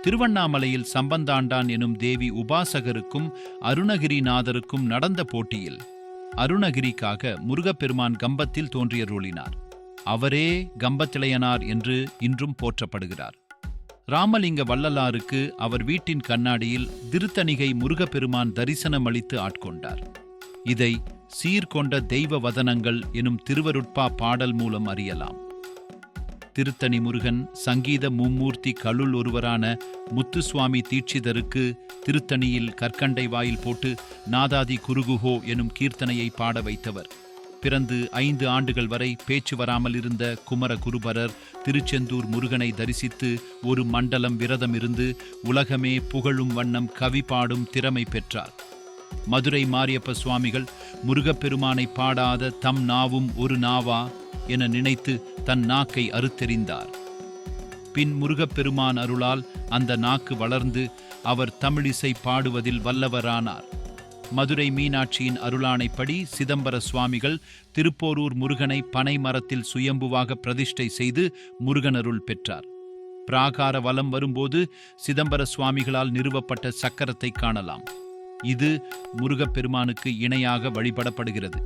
திருவண்ணாமலையில் சம்பந்தாண்டான் எனும் தேவி உபாசகருக்கும் அருணகிரிநாதருக்கும் நடந்த போட்டியில் அருணகிரிக்காக முருகப்பெருமான் கம்பத்தில் தோன்றியருளினார். அவரே கம்பத்திளையனார் என்று இன்றும் போற்றப்படுகிறார். ராமலிங்க வள்ளலாருக்கு அவர் வீட்டின் கண்ணாடியில் திருத்தணிகை முருகப்பெருமான் தரிசனமளித்து ஆட்கொண்டார். இதை சீர்கொண்ட தெய்வ வதனங்கள் எனும் திருவருட்பா பாடல் மூலம் அறியலாம். திருத்தணி முருகன் சங்கீத மும்மூர்த்தி களுள் ஒருவரான முத்துசுவாமி தீட்சிதருக்கு திருத்தணியில் கற்கண்டை வாயில் போட்டு நாதாதி குருகுஹோ எனும் கீர்த்தனையை பாட வைத்தவர். பிறந்து 5 ஆண்டுகள் வரை பேச்சு வராமல் இருந்த குமர குருபரர் திருச்செந்தூர் முருகனை தரிசித்து ஒரு மண்டலம் விரதம் இருந்து உலகமே புகழும் வண்ணம் கவி பாடும் திறமை பெற்றார். மதுரை மாரியப்ப சுவாமிகள் முருகப்பெருமானை பாடாத தம் நாவும் ஒரு நாவா என நினைத்து தன் நாக்கை அறுத்தெறிந்தார். பின் முருகப்பெருமான் அருளால் அந்த நாக்கு வளர்ந்து அவர் தமிழிசை பாடுவதில் வல்லவரானார். மதுரை மீனாட்சியின் அருளானைப்படி சிதம்பர சுவாமிகள் திருப்போரூர் முருகனை பனை மரத்தில் சுயம்புவாக பிரதிஷ்டை செய்து முருகனருள் பெற்றார். பிராகார வலம் வரும்போது சிதம்பர சுவாமிகளால் நிறுவப்பட்ட சக்கரத்தை காணலாம். இது முருகப்பெருமானுக்கு இணையாக வழிபடப்படுகிறது.